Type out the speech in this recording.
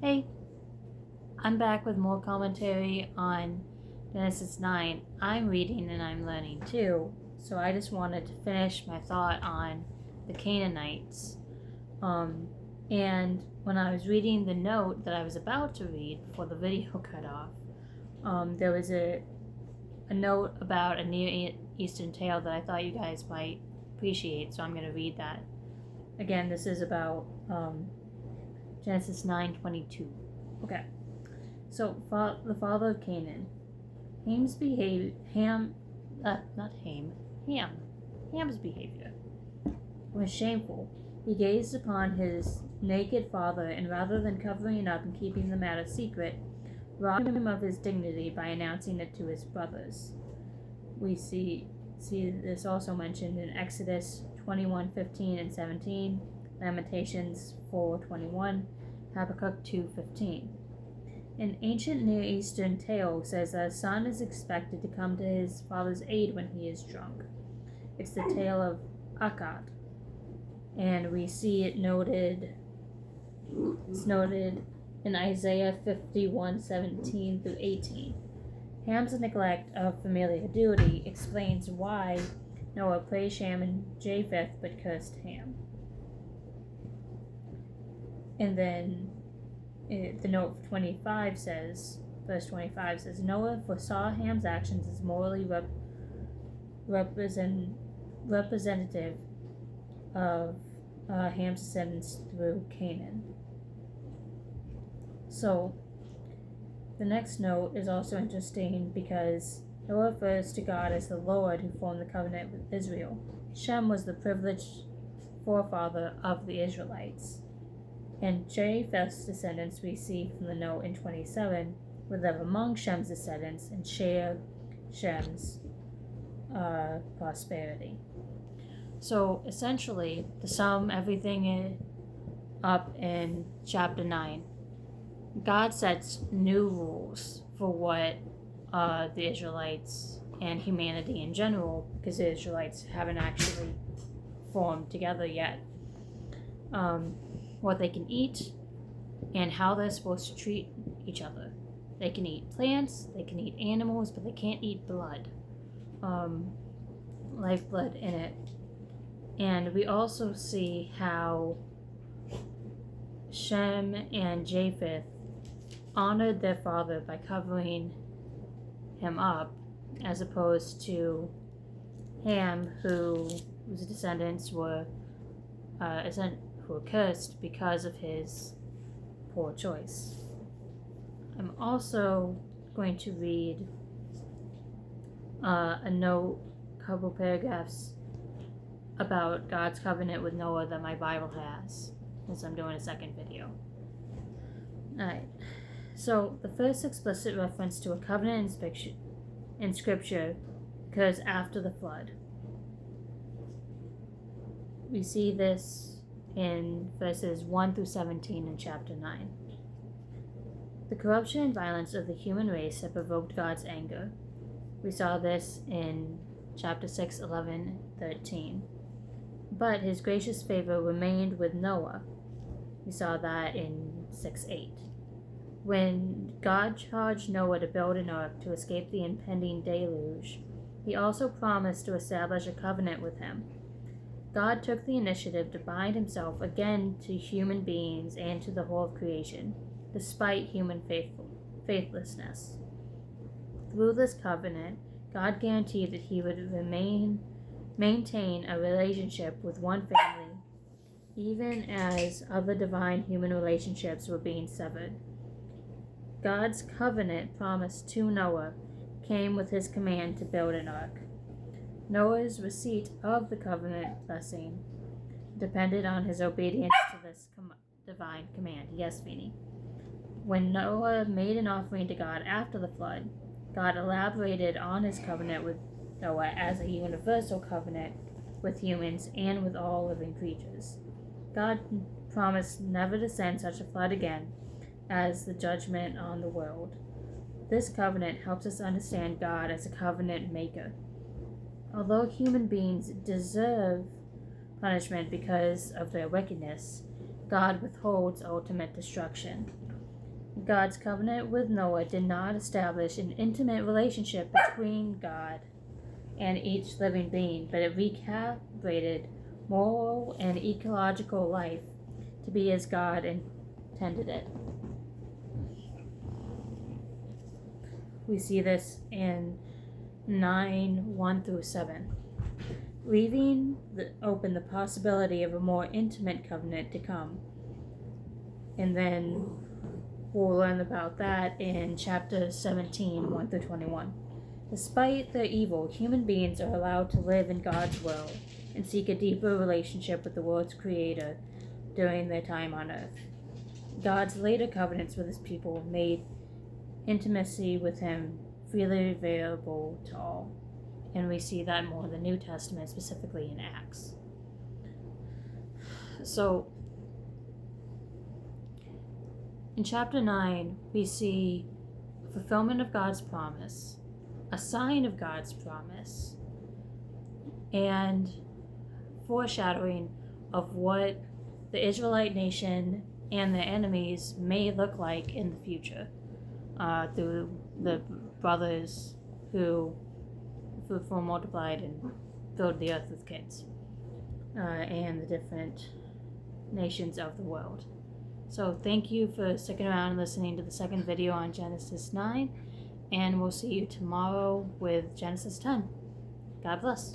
Hey, I'm back with more commentary on Genesis 9. I'm reading and I'm learning too, so I just wanted to finish my thought on the Canaanites. And when I was reading the note that I was about to read before the video cut off, there was a note about a Near Eastern tale that I thought you guys might appreciate, so I'm going to read that. Again, this is about Genesis 9:22. Okay, so the father of Canaan. Ham's behavior was shameful. He gazed upon his naked father, and rather than covering it up and keeping the matter secret, robbed him of his dignity by announcing it to his brothers. We see this also mentioned in Exodus 21:15 and 17, Lamentations 4:21, Habakkuk 2:15. An ancient Near Eastern tale says that a son is expected to come to his father's aid when he is drunk. It's the tale of Akkad, and we see it noted. It's noted in Isaiah 51:17 through 18. Ham's neglect of familiar duty explains why Noah praised Shem and Japheth but cursed Ham. And then the note 25 says, verse 25 says, Noah foresaw Ham's actions as morally representative of Ham's descendants through Canaan. So, the next note is also interesting because Noah refers to God as the Lord who formed the covenant with Israel. Shem was the privileged forefather of the Israelites. And Japheth's descendants we see from the note in 27 were live among Shem's descendants and share Shem's prosperity. So essentially, to sum everything up in chapter 9, God sets new rules for what the Israelites and humanity in general, because the Israelites haven't actually formed together yet, what they can eat and how they're supposed to treat each other. They can eat plants, they can eat animals, but they can't eat blood, lifeblood in it. And we also see how Shem and Japheth honored their father by covering him up, as opposed to Ham, whose descendants were cursed because of his poor choice. I'm also going to read a note, a couple paragraphs about God's covenant with Noah that my Bible has, since I'm doing a second video. Alright, so the first explicit reference to a covenant in Scripture occurs after the flood. We see this in verses 1 through 17 in chapter 9. The corruption and violence of the human race had provoked God's anger. We saw this in chapter 6, 11, 13. But his gracious favor remained with Noah. We saw that in 6, 8. When God charged Noah to build an ark to escape the impending deluge, he also promised to establish a covenant with him. God took the initiative to bind himself again to human beings and to the whole of creation, despite human faithlessness. Through this covenant, God guaranteed that he would maintain a relationship with one family, even as other divine human relationships were being severed. God's covenant promise to Noah came with his command to build an ark. Noah's receipt of the covenant blessing depended on his obedience to this divine command. Yes, Vinny. When Noah made an offering to God after the flood, God elaborated on his covenant with Noah as a universal covenant with humans and with all living creatures. God promised never to send such a flood again as the judgment on the world. This covenant helps us understand God as a covenant maker. Although human beings deserve punishment because of their wickedness, God withholds ultimate destruction. God's covenant with Noah did not establish an intimate relationship between God and each living being, but it recalibrated moral and ecological life to be as God intended it. We see this in 9:1-7, leaving open the possibility of a more intimate covenant to come. And then we'll learn about that in chapter 17, 1-21. Despite their evil, human beings are allowed to live in God's will and seek a deeper relationship with the world's creator during their time on earth. God's later covenants with his people made intimacy with him freely available to all. And we see that more in the New Testament, specifically in Acts. So, in chapter 9, we see fulfillment of God's promise, a sign of God's promise, and foreshadowing of what the Israelite nation and their enemies may look like in the future, through the brothers who fruitful multiplied and filled the earth with kids, and the different nations of the world. So thank you for sticking around and listening to the second video on Genesis 9, and we'll see you tomorrow with Genesis 10. God bless.